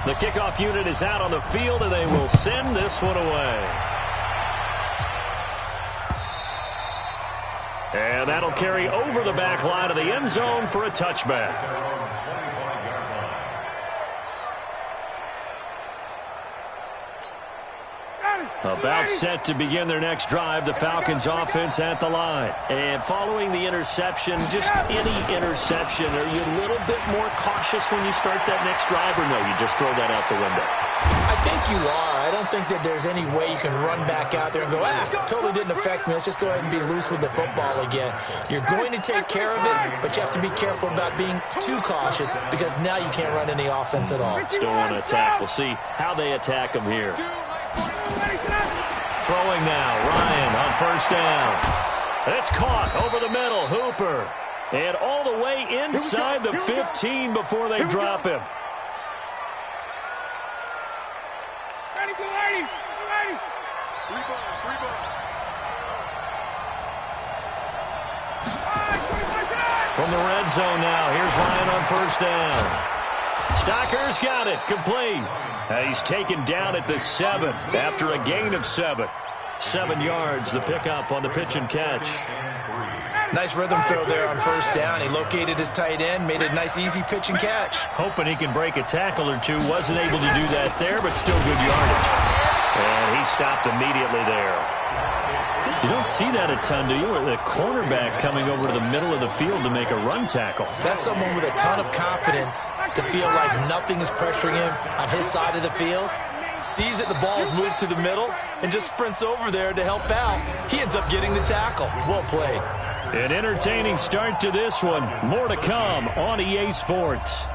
The kickoff unit is out on the field, and they will send this one away. And that'll carry over the back line of the end zone for a touchback. About set to begin their next drive, the Falcons offense at the line. And following the interception, just any interception, are you a little bit more cautious when you start that next drive, or no, you just throw that out the window? I think you are. I don't think that there's any way you can run back out there and go, totally didn't affect me. Let's just go ahead and be loose with the football again. You're going to take care of it, but you have to be careful about being too cautious because now you can't run any offense at all. Still want to attack. We'll see how they attack them here. Throwing now, Ryan on first down. It's caught over the middle, Hooper. And all the way inside the 15 before they drop him. From the red zone now, here's Ryan on first down. Stocker's got it, complete. He's taken down at the 7 after a gain of 7. 7 yards, the pickup on the pitch and catch. Nice rhythm throw there on first down. He located his tight end, made a nice easy pitch and catch. Hoping he can break a tackle or two. Wasn't able to do that there, but still good yardage. And he stopped immediately there. You don't see that a ton, do you? The cornerback coming over to the middle of the field to make a run tackle. That's someone with a ton of confidence to feel like nothing is pressuring him on his side of the field. Sees that the ball's moved to the middle and just sprints over there to help out. He ends up getting the tackle. Well played. An entertaining start to this one. More to come on EA Sports.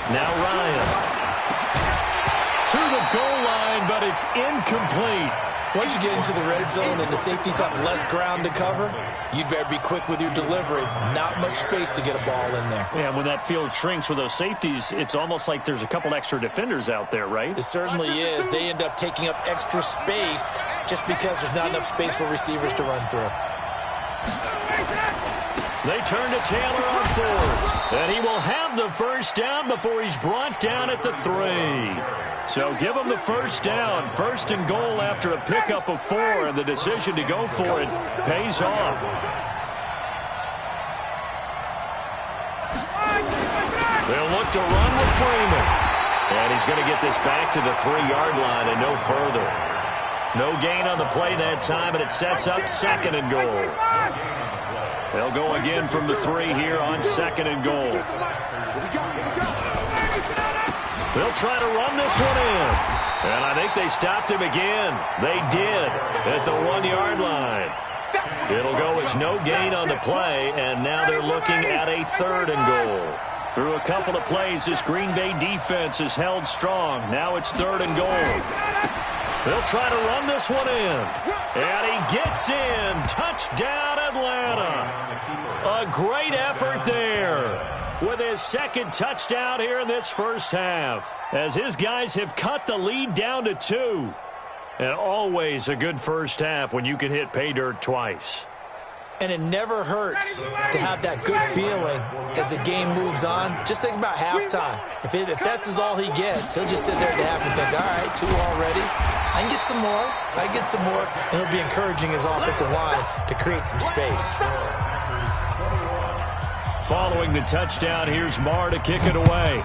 Now Ryan. To the goal line, but it's incomplete. Once you get into the red zone and the safeties have less ground to cover, you'd better be quick with your delivery. Not much space to get a ball in there. Yeah, when that field shrinks with those safeties, it's almost like there's a couple extra defenders out there, right? It certainly is. They end up taking up extra space just because there's not enough space for receivers to run through. They turn to Taylor on fourth. And he will have the first down before he's brought down at the 3. So give him the first down. First and goal after a pickup of 4. And the decision to go for it pays off. They'll look to run with Freeman. And he's going to get this back to the 3-yard line and no further. No gain on the play that time, and it sets up second and goal. They'll go again from the 3 here on second and goal. They'll try to run this one in. And I think they stopped him again. They did at the 1-yard line. It'll go as no gain on the play, and now they're looking at a third and goal. Through a couple of plays, this Green Bay defense is held strong. Now it's third and goal. They'll try to run this one in. And he gets in. Touchdown, Atlanta. A great effort there with his second touchdown here in this first half, as his guys have cut the lead down to 2. And always a good first half when you can hit pay dirt twice. And it never hurts to have that good feeling as the game moves on. Just think about halftime. If that's all he gets, he'll just sit there at the half and think, all right, 2 already. I can get some more. I can get some more. And he'll be encouraging his offensive line to create some space. Following the touchdown, here's Marr to kick it away.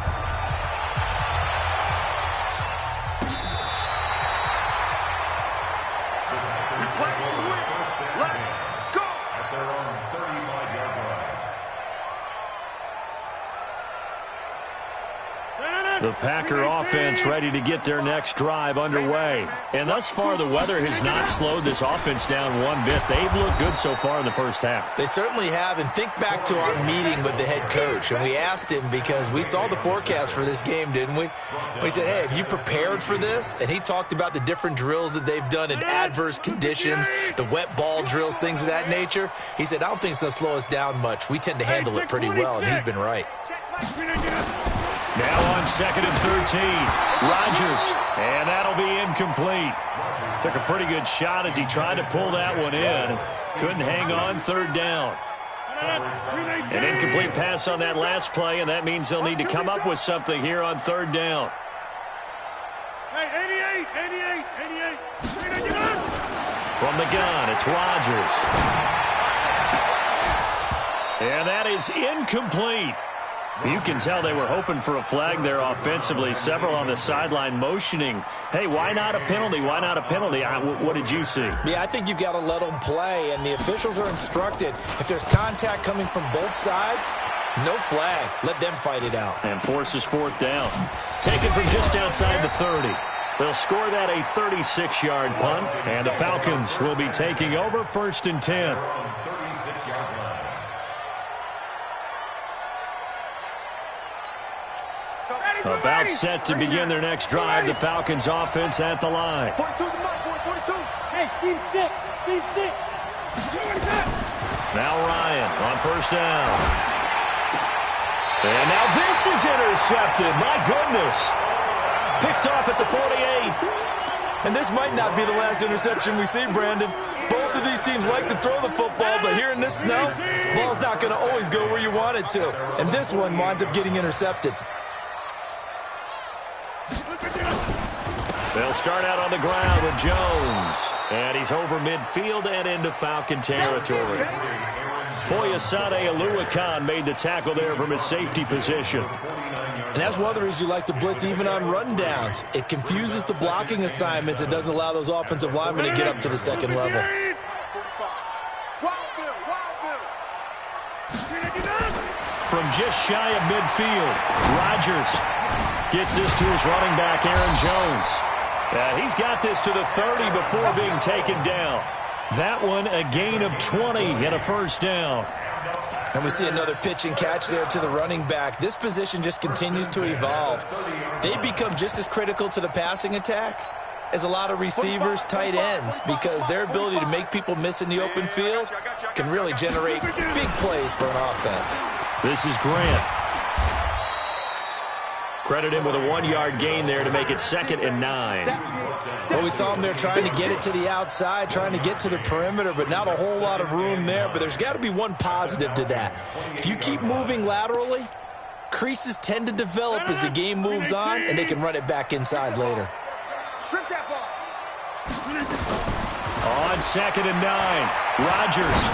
The Packer offense ready to get their next drive underway. And thus far, the weather has not slowed this offense down one bit. They've looked good so far in the first half. They certainly have. And think back to our meeting with the head coach. And we asked him, because we saw the forecast for this game, didn't we? We said, hey, have you prepared for this? And he talked about the different drills that they've done in adverse conditions, the wet ball drills, things of that nature. He said, I don't think it's going to slow us down much. We tend to handle it pretty well, and he's been right. Now on 2nd and 13. Rodgers, and that'll be incomplete. Took a pretty good shot as he tried to pull that one in. Couldn't hang on 3rd down. An incomplete pass on that last play, and that means they'll need to come up with something here on 3rd down. Hey, 88. From the gun, it's Rodgers. And that is incomplete. You can tell they were hoping for a flag there offensively. Several on the sideline motioning, hey, why not a penalty? Why not a penalty? What did you see? Yeah, I think you've got to let them play, and the officials are instructed. If there's contact coming from both sides, no flag. Let them fight it out. And forces 4th down. Taken from just outside the 30. They'll score that a 36-yard punt, and the Falcons will be taking over 1st and 10. About set to begin their next drive. The Falcons offense at the line. 42 the mark, 42. Hey, team 6. Now Ryan on 1st down. And now this is intercepted. My goodness. Picked off at the 48. And this might not be the last interception we see, Brandon. Both of these teams like to throw the football, but here in this snow, ball's not going to always go where you want it to. And this one winds up getting intercepted. They'll start out on the ground with Jones. And he's over midfield and into Falcon territory. Foyesade Oluwakan made the tackle there from his safety position. And that's one of the reasons you like to blitz even on rundowns. It confuses the blocking assignments. It doesn't allow those offensive linemen to get up to the second level. From just shy of midfield, Rodgers gets this to his running back, Aaron Jones. He's got this to the 30 before being taken down. That one a gain of 20 and a 1st down. And we see another pitch and catch there to the running back. This position just continues to evolve. They become just as critical to the passing attack as a lot of receivers, tight ends, because their ability to make people miss in the open field can really generate big plays for an offense. This is Grant. Credit him with a 1-yard gain there to make it 2nd and 9. Well, we saw him there trying to get it to the outside, trying to get to the perimeter, but not a whole lot of room there. But there's got to be one positive to that. If you keep moving laterally, creases tend to develop as the game moves on, and they can run it back inside later. On 2nd and 9, Rodgers.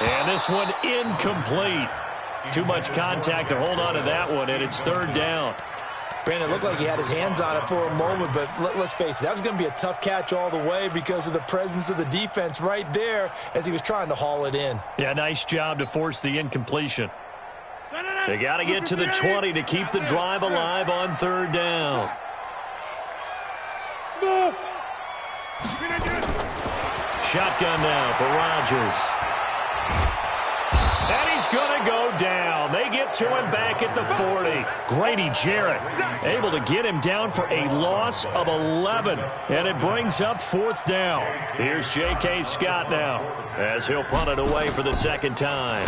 And this one incomplete. Too much contact to hold on to that one, and it's 3rd down. Brandon, it looked like he had his hands on it for a moment, but let's face it, that was going to be a tough catch all the way because of the presence of the defense right there as he was trying to haul it in. Yeah, nice job to force the incompletion. They got to get to the 20 to keep the drive alive on 3rd down. Shotgun now for Rodgers. And he's going to go down. They get to him back at the 40. Grady Jarrett able to get him down for a loss of 11. And it brings up 4th down. Here's J.K. Scott now as he'll punt it away for the 2nd time.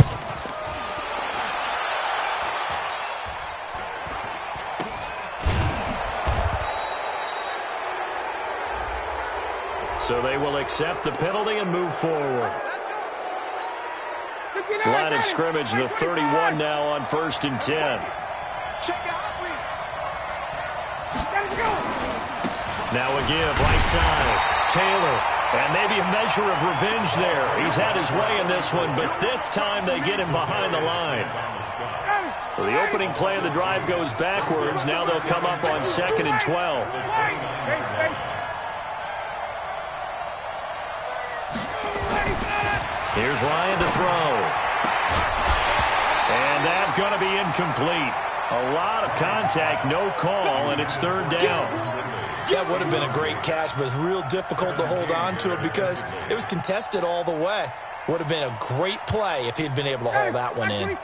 So they will accept the penalty and move forward. Line of scrimmage, the 31 now on 1st and 10. Now a give, right side. Taylor, and maybe a measure of revenge there. He's had his way in this one, but this time they get him behind the line. So the opening play of the drive goes backwards. Now they'll come up on 2nd and 12. Here's Ryan to throw. And that's going to be incomplete. A lot of contact, no call, and it's 3rd down. That would have been a great catch, but it's real difficult to hold on to it because it was contested all the way. Would have been a great play if he'd been able to haul that one in.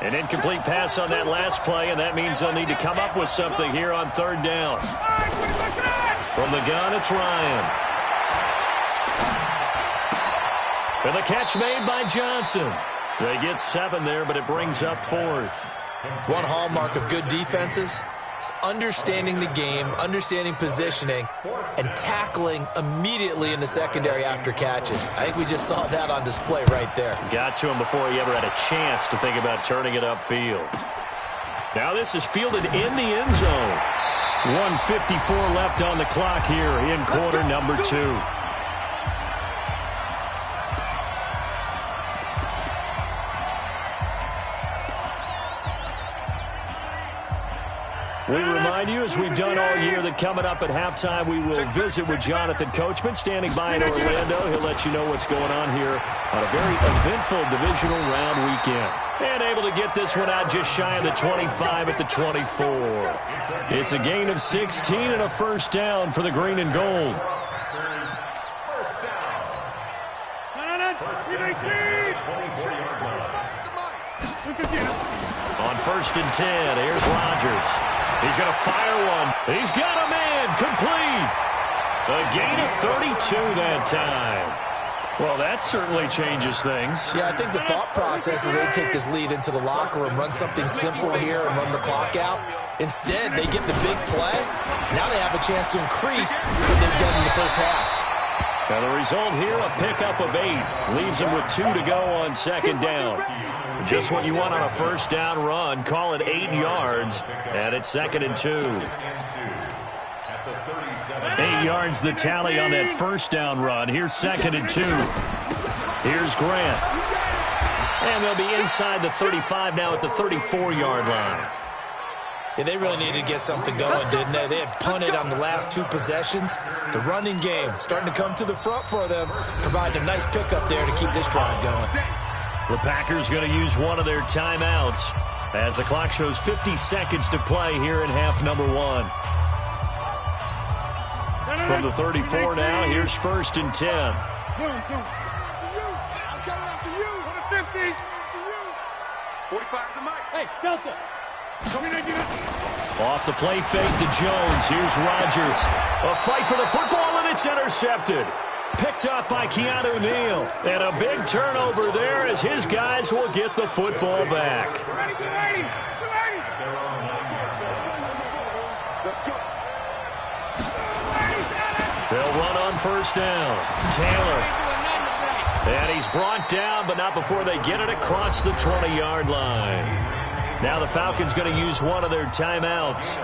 An incomplete pass on that last play, and that means they'll need to come up with something here on 3rd down. From the gun, it's Ryan. And the catch made by Johnson. They get 7 there, but it brings up 4th. One hallmark of good defenses is understanding the game, understanding positioning, and tackling immediately in the secondary after catches. I think we just saw that on display right there. Got to him before he ever had a chance to think about turning it upfield. Now this is fielded in the end zone. 1:54 left on the clock here in quarter number 2. We remind you, as we've done all year, that coming up at halftime, we will visit with Jonathan Coachman, standing by in Orlando. He'll let you know what's going on here on a very eventful divisional round weekend. And able to get this one out just shy of the 25 at the 24. It's a gain of 16 and a first down for the green and gold. On 1st and 10, here's Rodgers. He's going to fire one. He's got a man complete. A gain of 32 that time. Well, that certainly changes things. Yeah, I think the thought process is they take this lead into the locker room, run something simple here, and run the clock out. Instead, they get the big play. Now they have a chance to increase what they've done in the first half. Now the result here, a pickup of 8. Leaves them with 2 to go on 2nd down. Just what you want on a first down run. Call it 8 yards, and it's 2nd and 2. 8 yards the tally on that first down run. Here's 2nd and 2. Here's Grant. And they'll be inside the 35 now at the 34-yard line. Yeah, they really needed to get something going, didn't they? They had punted on the last 2 possessions. The running game starting to come to the front for them, providing a nice pickup there to keep this drive going. The Packers going to use one of their timeouts as the clock shows 50 seconds to play here in half number 1. From the 34 now, here's 1st and 10. I'm coming after you. 50. 45 to Mike. Hey, Delta. Off the play fake to Jones. Here's Rodgers. A fight for the football, and it's intercepted. Picked up by Keanu Neal. And a big turnover there as his guys will get the football back. They'll run on 1st down. Taylor. And he's brought down, but not before they get it across the 20-yard line. Now the Falcons going to use one of their timeouts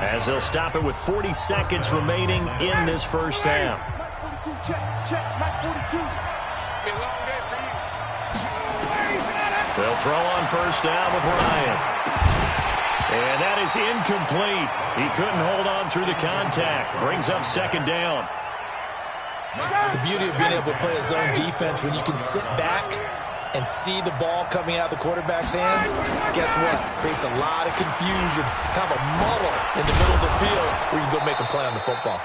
as they'll stop it with 40 seconds remaining in this first half. They'll throw on 1st down with Ryan. And that is incomplete. He couldn't hold on through the contact. Brings up 2nd down. The beauty of being able to play a zone defense when you can sit back and see the ball coming out of the quarterback's hands, guess what? Creates a lot of confusion, kind of a muddle in the middle of the field where you can go make a play on the football.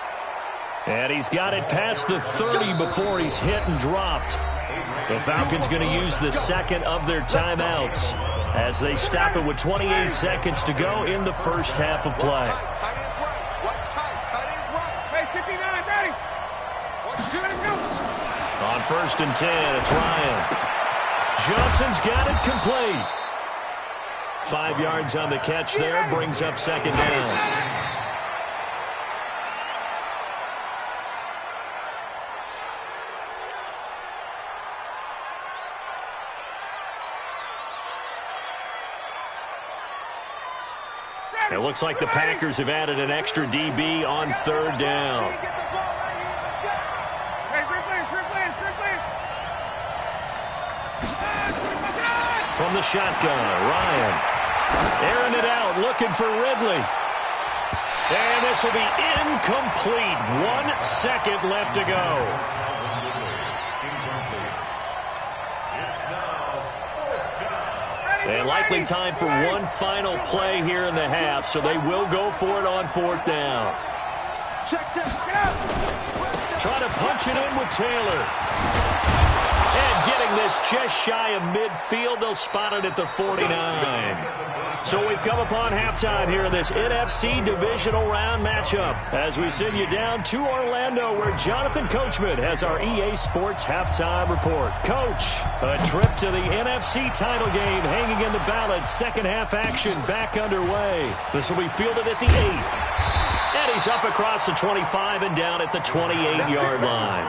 And he's got it past the 30 before he's hit and dropped. The Falcons going to use the 2nd of their timeouts as they stop it with 28 seconds to go in the first half of play. On 1st and 10, it's Ryan. Johnson's got it complete. 5 yards on the catch there, brings up 2nd down. It looks like the Packers have added an extra DB on 3rd down. From the shotgun, Ryan. Airing it out, looking for Ridley. And this will be incomplete. 1 second left to go. And likely time for one final play here in the half, so they will go for it on 4th down. Check, get out. Try to punch it in with Taylor. And getting this just shy of midfield, they'll spot it at the 49. So we've come upon halftime here in this NFC divisional round matchup as we send you down to Orlando where Jonathan Coachman has our EA Sports halftime report. Coach, a trip to the NFC title game hanging in the balance. Second half action back underway. This will be fielded at the 8. And he's up across the 25 and down at the 28-yard line.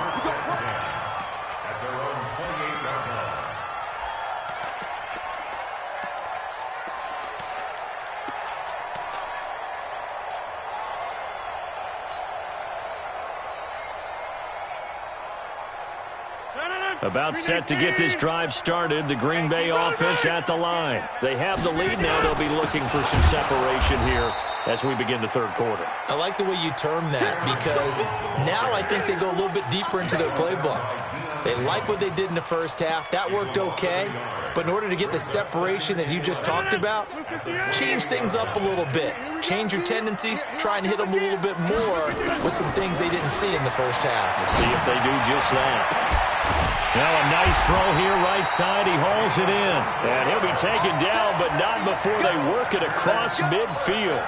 About set to get this drive started, the Green Bay offense at the line. They have the lead now. They'll be looking for some separation here as we begin the third quarter. I like the way you term that because now I think they go a little bit deeper into their playbook. They like what they did in the first half. That worked okay. But in order to get the separation that you just talked about, change things up a little bit. Change your tendencies. Try and hit them a little bit more with some things they didn't see in the first half. Let's see if they do just that. Now a nice throw here, right side. He hauls it in. And he'll be taken down, but not before they work it across midfield.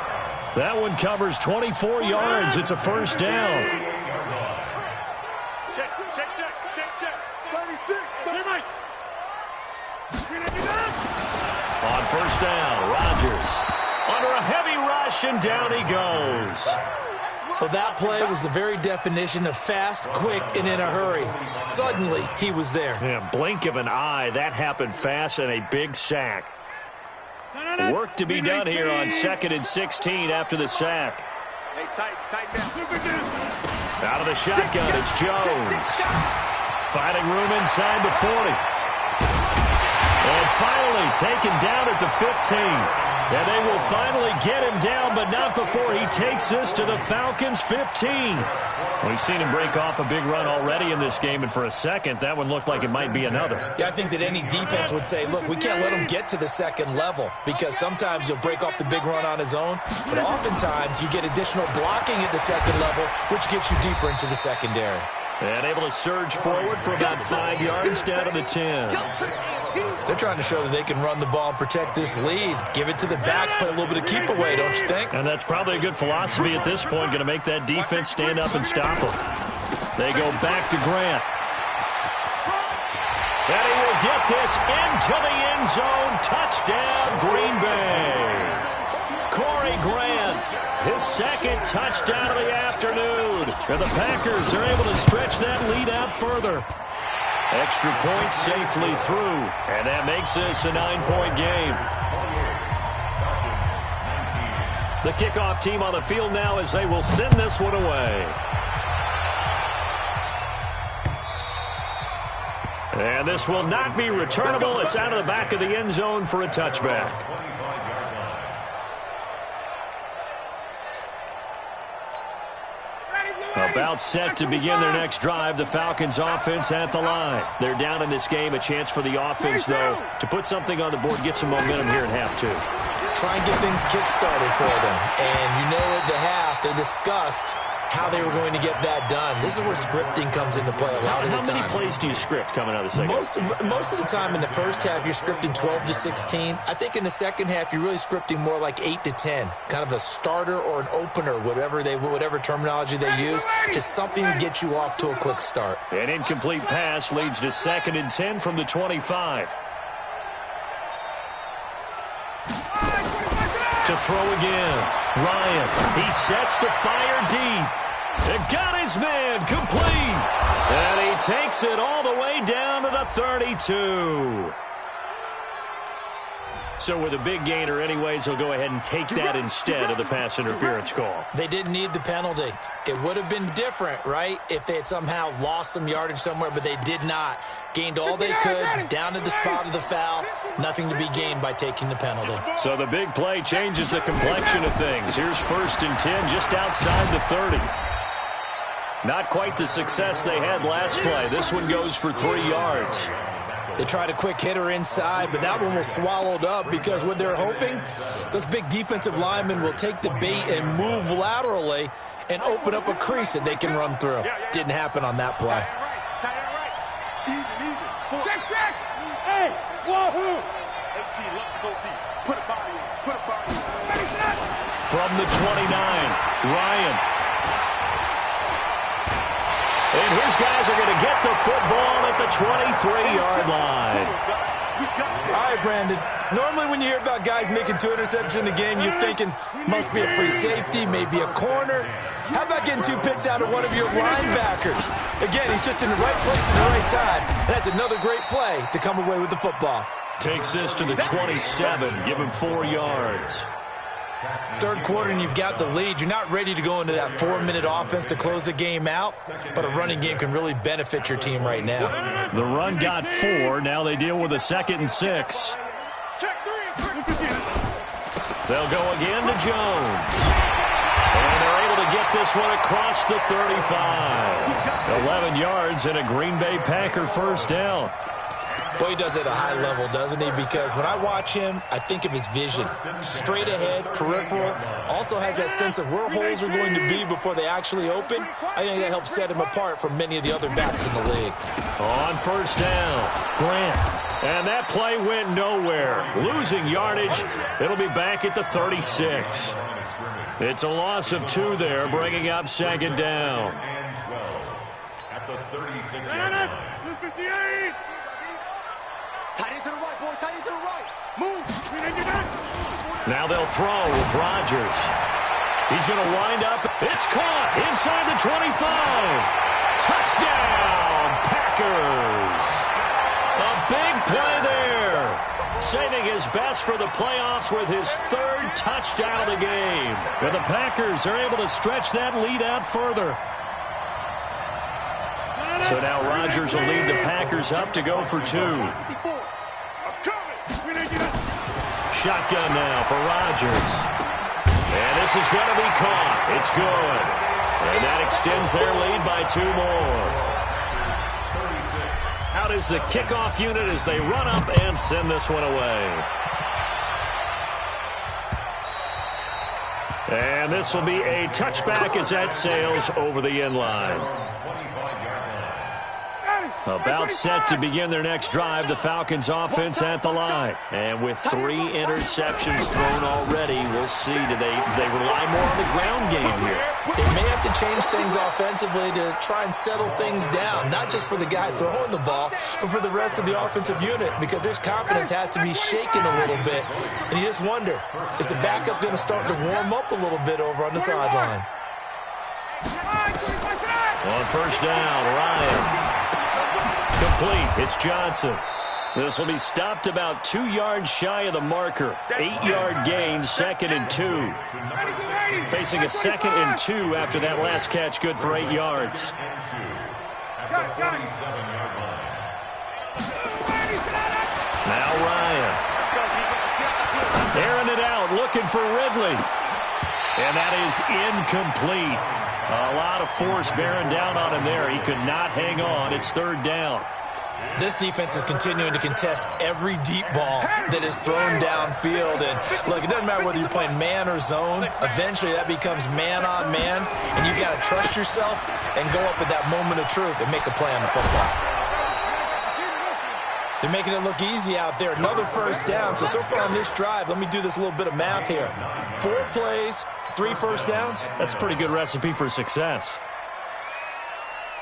That one covers 24 yards. It's a first down. Check. 36. On first down, Rodgers under a heavy rush, and down he goes. Well, that play was the very definition of fast, quick, and in a hurry. Suddenly, he was there. Yeah, blink of an eye. That happened fast and a big sack. Work to be done here on 2nd and 16 after the sack. Hey, tight down. Out of the shotgun, it's Jones. Finding room inside the 40. And finally taken down at the 15. And they will finally get him down, but not before he takes this to the Falcons' 15. We've seen him break off a big run already in this game, and for a second, that one looked like it might be another. Yeah, I think that any defense would say, look, we can't let him get to the second level because sometimes he'll break off the big run on his own, but oftentimes you get additional blocking at the second level, which gets you deeper into the secondary. And able to surge forward for about 5 yards down to the 10. They're trying to show that they can run the ball and protect this lead. Give it to the backs, play a little bit of keep away, don't you think? And that's probably a good philosophy at this point, going to make that defense stand up and stop them. They go back to Grant. And he will get this into the end zone. Touchdown, Green Bay. Corey Grant, his second touchdown of the afternoon. And the Packers are able to stretch that lead out further. Extra point safely through, and that makes this a 9-point game. The kickoff team on the field now as they will send this one away. And this will not be returnable. It's out of the back of the end zone for a touchback. About set to begin their next drive. The Falcons offense at the line. They're down in this game. A chance for the offense, though, to put something on the board, get some momentum here in half two. Try and get things kick-started for them. And you know at the half, they discussed how they were going to get that done. This is where scripting comes into play a lot of the time. How many plays do you script coming out of the second? Most of the time in the first half, you're scripting 12 to 16. I think in the second half, you're really scripting more like 8 to 10. Kind of a starter or an opener, whatever terminology they use. Just something to get you off to a quick start. An incomplete pass leads to 2nd and 10 from the 25. To throw again. Ryan, he sets to fire deep. And got his man complete. And he takes it all the way down to the 32. So with a big gainer anyways, he'll go ahead and take that instead of the pass interference call. They didn't need the penalty. It would have been different, right, if they had somehow lost some yardage somewhere, but they did not. Gained all they could, down to the spot of the foul. Nothing to be gained by taking the penalty. So the big play changes the complexion of things. Here's 1st and 10 just outside the 30. Not quite the success they had last play. This one goes for 3 yards. They tried a quick hitter inside, but that one was swallowed up because what they're hoping, those big defensive linemen will take the bait and move laterally and open up a crease that they can run through. Didn't happen on that play. Hey, wahoo! 18 loves to go deep. Put a body on. Put a body on. From the 29, Ryan. And his guys are going to get the football at the 23-yard line. All right, Brandon. Normally when you hear about guys making 2 interceptions in a game, you're thinking must be a free safety, maybe a corner. How about getting 2 picks out of one of your linebackers? Again, he's just in the right place at the right time. And that's another great play to come away with the football. Takes this to the 27, give him 4 yards. Third quarter and you've got the lead. You're not ready to go into that 4-minute offense to close the game out, but a running game can really benefit your team right now. The run got 4. Now they deal with a 2nd and 6. They'll go again to Jones. And they're able to get this one across the 35. 11 yards and a Green Bay Packer first down. Boy, he does it at a high level, doesn't he? Because when I watch him, I think of his vision. Straight ahead, peripheral. Also has that sense of where holes are going to be before they actually open. I think that helps set him apart from many of the other backs in the league. On first down, Grant. And that play went nowhere. Losing yardage. It'll be back at the 36. It's a loss of 2 there, bringing up 2nd down. At the 36-yard line. 258. Tight end to the right, boy. Tight end to the right. Move. Now they'll throw with Rodgers. He's going to wind up. It's caught inside the 25. Touchdown, Packers. A big play there. Saving his best for the playoffs with his 3rd touchdown of the game. And the Packers are able to stretch that lead out further. So now Rodgers will lead the Packers up to go for 2. Shotgun now for Rodgers. And this is going to be caught. It's good. And that extends their lead by 2 more. Out is the kickoff unit as they run up and send this one away. And this will be a touchback as that sails over the end line. About set to begin their next drive, the Falcons offense at the line. And with 3 interceptions thrown already, we'll see. Do they rely more on the ground game here? They may have to change things offensively to try and settle things down, not just for the guy throwing the ball, but for the rest of the offensive unit, because their confidence has to be shaken a little bit. And you just wonder, is the backup going to start to warm up a little bit over on the sideline? On first down, Ryan. Complete. It's Johnson. This will be stopped about 2 yards shy of the marker. 8-yard gain, 2nd and 2. Facing a 2nd and 2 after that last catch, good for 8 yards. Now Ryan. Airing it out, looking for Ridley. And that is incomplete. A lot of force bearing down on him there. He could not hang on. It's 3rd down. This defense is continuing to contest every deep ball that is thrown downfield. And, look, it doesn't matter whether you're playing man or zone. Eventually, that becomes man-on-man, and you've got to trust yourself and go up at that moment of truth and make a play on the football. They're making it look easy out there. Another first down. So far on this drive, let me do this little bit of math here. 4 plays, 3 first downs. That's a pretty good recipe for success.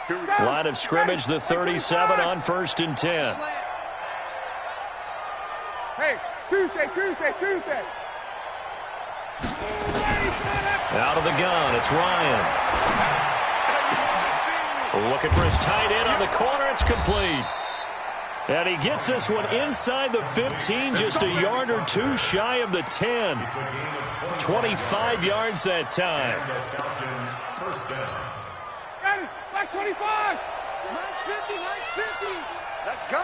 Line of scrimmage, the 37 on 1st and 10. Hey, Tuesday. Out of the gun, it's Ryan. Looking for his tight end on the corner. It's complete. And he gets this one inside the 15, just a yard or 2 shy of the 10. 25 yards that time. Like 25. Nice 50. Let's go.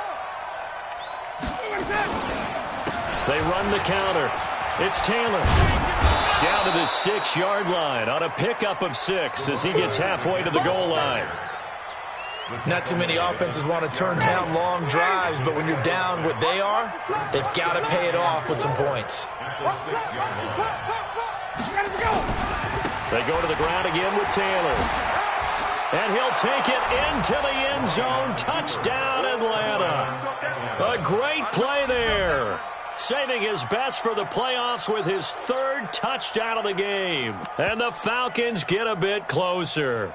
They run the counter. It's Taylor. Down to the 6-yard line on a pickup of 6 as he gets halfway to the goal line. Not too many offenses want to turn down long drives, but when you're down what they are, they've got to pay it off with some points. They go to the ground again with Taylor. And he'll take it into the end zone. Touchdown, Atlanta. A great play there. Saving his best for the playoffs with his third touchdown of the game. And the Falcons get a bit closer.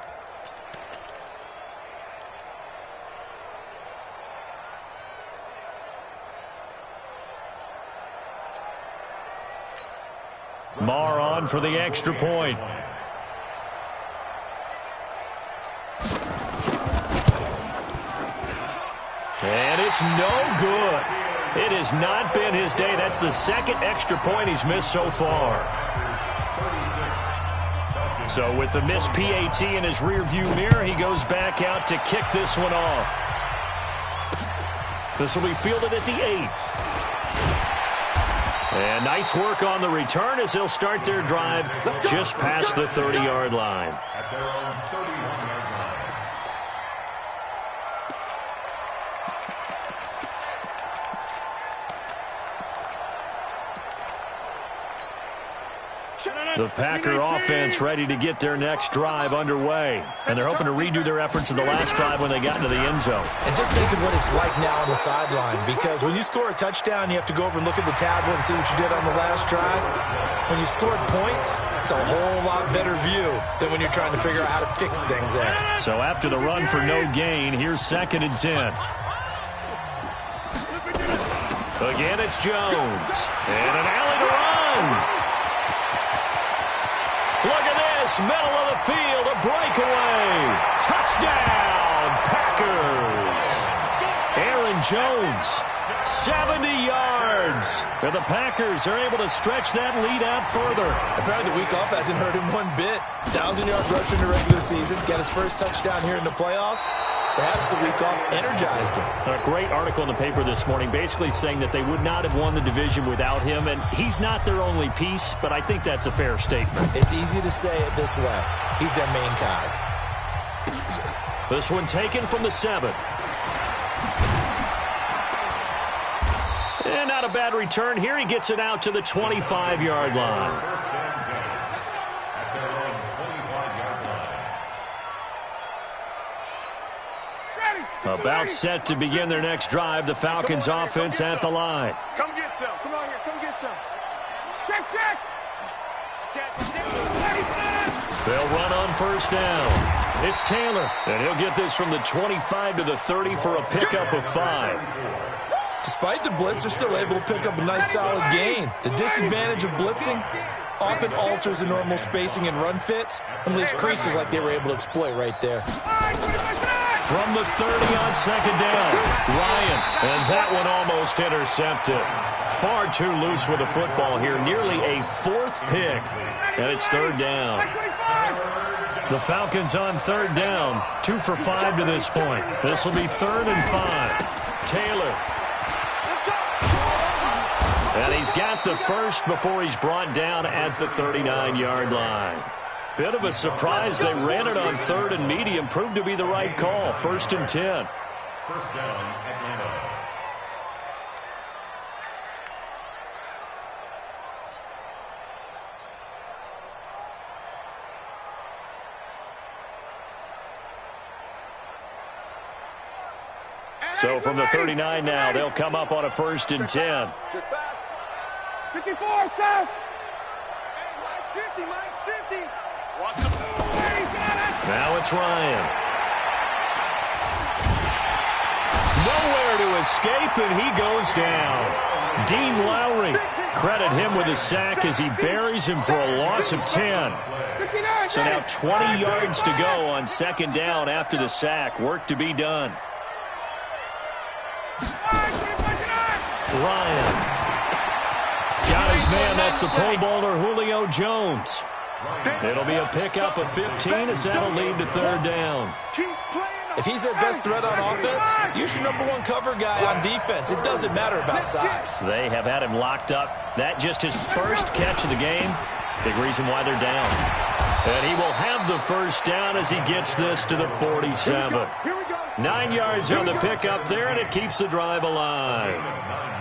Marr on for the extra point. And it's no good. It has not been his day. That's the second extra point he's missed so far. So with the missed PAT in his rearview mirror, he goes back out to kick this one off. This will be fielded at the 8. And nice work on the return as they'll start their drive just past the 30-yard line. At their own 31-yard line. The Packer offense ready to get their next drive underway. And they're hoping to redo their efforts in the last drive when they got into the end zone. And just think of what it's like now on the sideline, because when you score a touchdown, you have to go over and look at the tablet and see what you did on the last drive. When you scored points, it's a whole lot better view than when you're trying to figure out how to fix things there. So after the run for no gain, here's 2nd and 10. Again, it's Jones. And an alley to run. Look at this, middle of the field, a breakaway. Touchdown, Packers. Aaron Jones, 70 yards. And the Packers are able to stretch that lead out further. Apparently the week off hasn't hurt him one bit. 1,000-yard rush in the regular season, got his first touchdown here in the playoffs. Perhaps the week off energized him. A great article in the paper this morning basically saying that they would not have won the division without him, and he's not their only piece, but I think that's a fair statement. It's easy to say it this way. He's their main cog. This one taken from the 7. And not a bad return here. He gets it out to the 25-yard line. About set to begin their next drive. The Falcons offense at the line. Come get some. Come on here. Come get some. Check. They'll run on first down. It's Taylor, and he'll get this from the 25 to the 30 for a pickup of 5. Despite the blitz, they're still able to pick up a nice solid gain. The disadvantage of blitzing often alters the normal spacing and run fits and leaves creases like they were able to exploit right there. From the 30 on 2nd down, Ryan, and that one almost intercepted. Far too loose with the football here, nearly a 4th pick, and it's 3rd down. The Falcons on 3rd down, 2 for 5 to this point. This will be 3rd and 5. Taylor. And he's got the first before he's brought down at the 39-yard line. Bit of a surprise. They ran it on 3rd and medium. Proved to be the right call. 1st and 10. First down, Atlanta. So from the 39 now, they'll come up on a 1st and 10. 54, stop! Mike's 50. Now it's Ryan. Nowhere to escape, and he goes down. Dean Lowry, credit him with a sack as he buries him for a loss of 10. So now 20 yards to go on 2nd down after the sack. Work to be done. Ryan. Got his man. That's the Pro Bowler Julio Jones. It'll be a pickup of 15 as that'll lead to 3rd down. If he's their best threat on offense, use your #1 cover guy on defense. It doesn't matter about size. They have had him locked up. That just his first catch of the game. Big reason why they're down. And he will have the first down as he gets this to the 47. 9 yards on the pickup there, and it keeps the drive alive.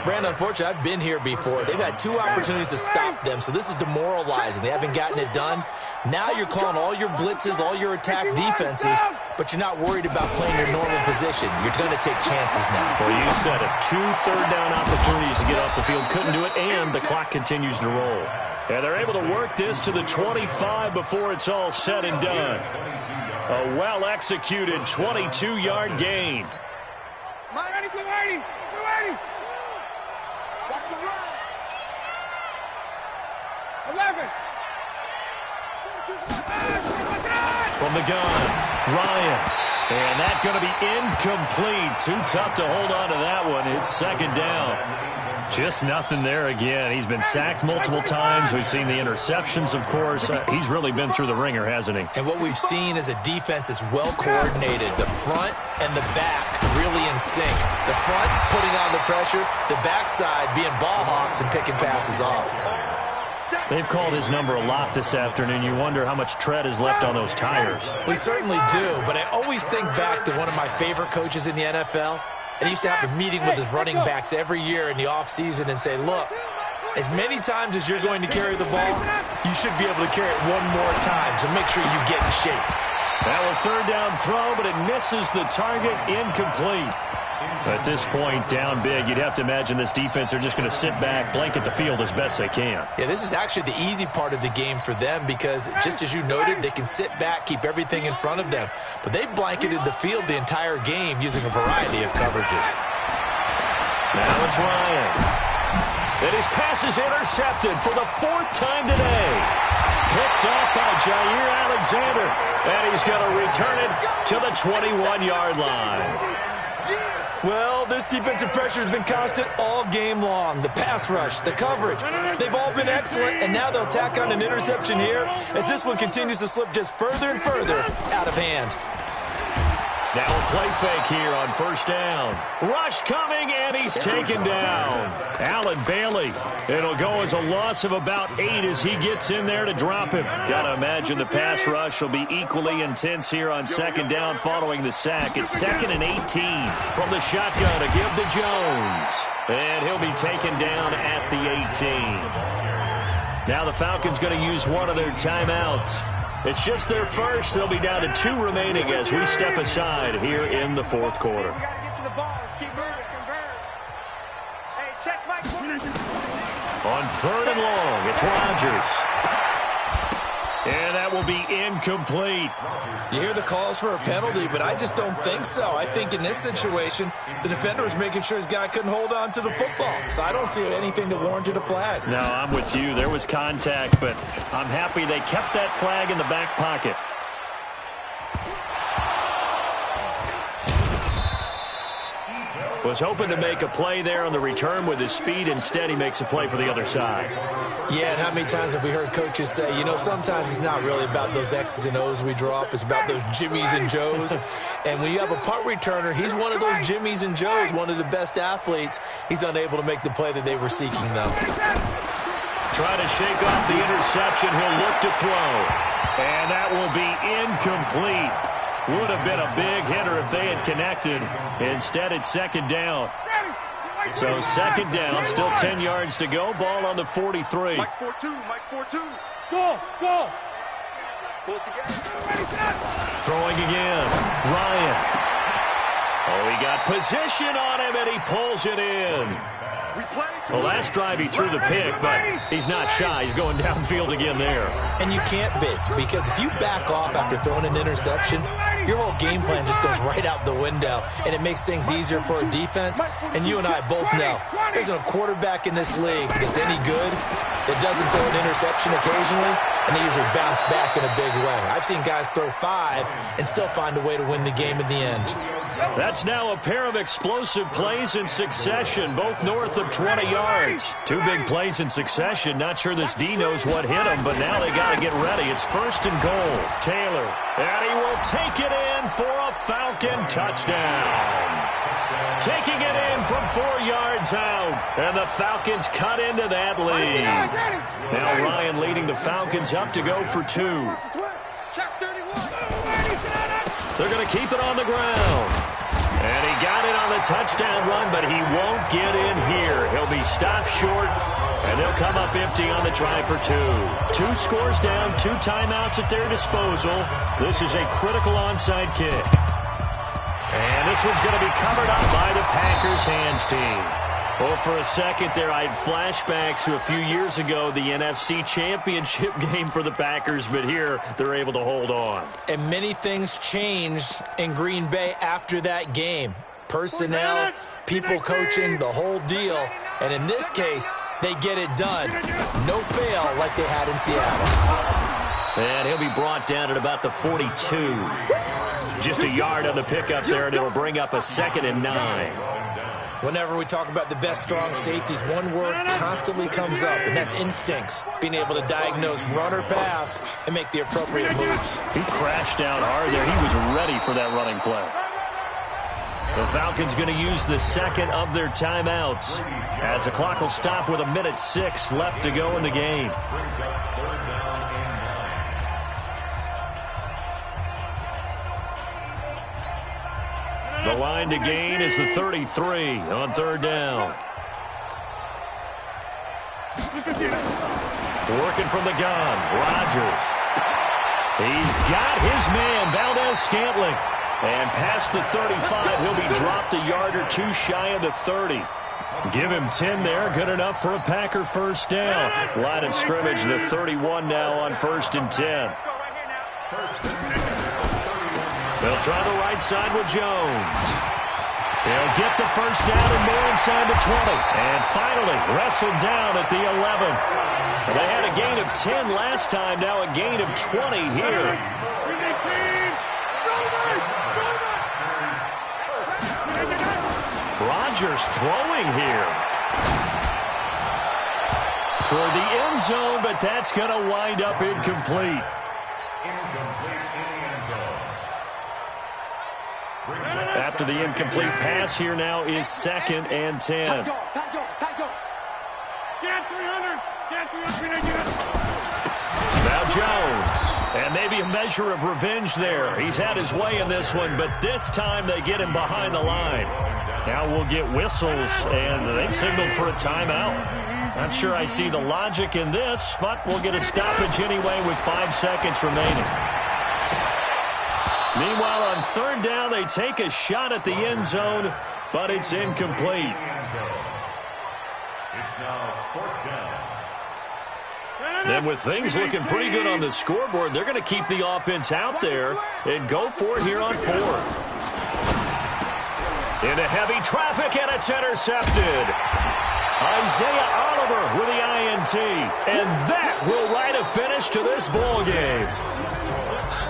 Brandon, unfortunately, I've been here before. They've had 2 opportunities to stop them, so this is demoralizing. They haven't gotten it done. Now you're calling all your blitzes, all your attack defenses but you're not worried about playing your normal position. You're going to take chances now. Well, you said it. 2 third-down opportunities to get off the field. Couldn't do it, and the clock continues to roll. And they're able to work this to the 25 before it's all said and done. A well-executed 22-yard gain. From the gun, Ryan. And that's going to be incomplete. Too tough to hold on to that one. It's second down. Just nothing there again. He's been sacked multiple times. We've seen the interceptions, of course. He's really been through the ringer, hasn't he? And what we've seen is a defense that's well coordinated. The front and the back really in sync. The front putting on the pressure, the backside being ball hawks and picking passes off. They've called his number a lot this afternoon. You wonder how much tread is left on those tires. We certainly do, but I always think back to one of my favorite coaches in the NFL. And he used to have a meeting with his running backs every year in the offseason and say, look, as many times as you're going to carry the ball, you should be able to carry it one more time, so make sure you get in shape. That was third down throw, but it misses the target, incomplete. At this point, down big, you'd have to imagine this defense are just going to sit back, blanket the field as best they can. Yeah, this is actually the easy part of the game for them because, just as you noted, they can sit back, keep everything in front of them. But they blanketed the field the entire game using a variety of coverages. Now it's Ryan. And his pass is intercepted for the 4th time today. Picked off by Jair Alexander. And he's going to return it to the 21-yard line. Well, this defensive pressure has been constant all game long. The pass rush, the coverage, they've all been excellent, and now they'll tack on an interception here as this one continues to slip just further and further out of hand. Now a play fake here on first down. Rush coming, and he's taken down. Allen Bailey. It'll go as a loss of about 8 as he gets in there to drop him. Gotta imagine the pass rush will be equally intense here on second down following the sack. It's 2nd and 18 from the shotgun to give to Jones. And he'll be taken down at the 18. Now the Falcons going to use one of their timeouts. It's just their first. They'll be down to 2 remaining as we step aside here in the 4th quarter. On 3rd and long, it's Rodgers. And that will be incomplete. You hear the calls for a penalty, but I just don't think so. I think in this situation, the defender was making sure his guy couldn't hold on to the football. So I don't see anything that warranted a flag. No, I'm with you. There was contact, but I'm happy they kept that flag in the back pocket. Was hoping to make a play there on the return with his speed. Instead, he makes a play for the other side. Yeah, and how many times have we heard coaches say, you know, sometimes it's not really about those X's and O's we draw up. It's about those Jimmies and Joes. And when you have a punt returner, he's one of those Jimmies and Joes, one of the best athletes. He's unable to make the play that they were seeking, though. Trying to shake off the interception. He'll look to throw. And that will be incomplete. Would have been a big hitter if they had connected. Instead, it's second down. So second down, still 10 yards to go. Ball on the 43. Mike's 4-2. Mike's 4-2. Go. Pull it together. Throwing again. Ryan. Oh, he got position on him, and he pulls it in. Well, last drive he threw the pick, but he's not shy. He's going downfield again there. And you can't be, because if you back off after throwing an interception, your whole game plan just goes right out the window, and it makes things easier for a defense. And you and I both know there's a quarterback in this league that's any good that doesn't throw an interception occasionally, and they usually bounce back in a big way. I've seen guys throw 5 and still find a way to win the game in the end. That's now a pair of explosive plays in succession, both north of 20 yards. 2 big plays in succession. Not sure this D knows what hit him, but now they got to get ready. It's 1st and goal. Taylor, and he will take it in for a Falcon touchdown. Taking it in from 4 yards out, and the Falcons cut into that lead. Now Ryan leading the Falcons up to go for 2. They're going to keep it on the ground. And he got it on the touchdown run, but he won't get in here. He'll be stopped short, and they'll come up empty on the try for 2. 2 scores down, 2 timeouts at their disposal. This is a critical onside kick. And this one's going to be covered up by the Packers hands team. Well, for a second there, I had flashbacks to a few years ago, the NFC Championship game for the Packers, but here they're able to hold on. And many things changed in Green Bay after that game. Personnel, people coaching, the whole deal. And in this case, they get it done. No fail like they had in Seattle. And he'll be brought down at about the 42. Just a yard on the pickup there, and it'll bring up a 2nd and 9. Whenever we talk about the best strong safeties, one word constantly comes up, and that's instincts. Being able to diagnose run or pass and make the appropriate moves. He crashed down hard there. He was ready for that running play. The Falcons going to use the 2nd of their timeouts as the clock will stop with 1:06 left to go in the game. The line to gain is the 33 on 3rd down. Working from the gun, Rodgers. He's got his man, Valdez-Scantling. And past the 35, he'll be dropped a yard or 2 shy of the 30. Give him 10 there, good enough for a Packer first down. Line of scrimmage, the 31 now on 1st and 10. They'll try the right side with Jones. He'll get the first down and more inside the 20. And finally wrestled down at the 11. They had a gain of 10 last time, now a gain of 20 here. Rodgers throwing here. Toward the end zone, but that's going to wind up incomplete. After the incomplete pass, here now is 2nd and 10. Now Jones, and maybe a measure of revenge there. He's had his way in this one, but this time they get him behind the line. Now we'll get whistles, and they've signaled for a timeout. Not sure I see the logic in this, but we'll get a stoppage anyway with 5 seconds remaining. Meanwhile, on 3rd down, they take a shot at the end zone, but it's incomplete. It's now 4th down. And with things looking pretty good on the scoreboard, they're going to keep the offense out there and go for it here on 4th. Into heavy traffic, and it's intercepted. Isaiah Oliver with the INT, and that will write a finish to this ball game.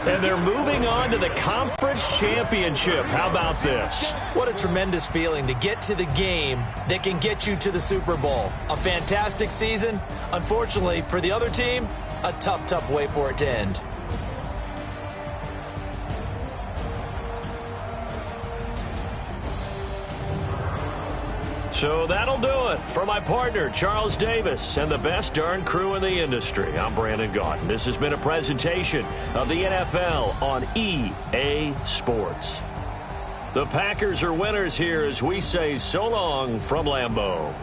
And they're moving on to the conference championship. How about this? What a tremendous feeling to get to the game that can get you to the Super Bowl. A fantastic season. Unfortunately, for the other team, a tough, tough way for it to end. So that'll do it for my partner, Charles Davis, and the best darn crew in the industry. I'm Brandon Gaudin. This has been a presentation of the NFL on EA Sports. The Packers are winners here as we say so long from Lambeau.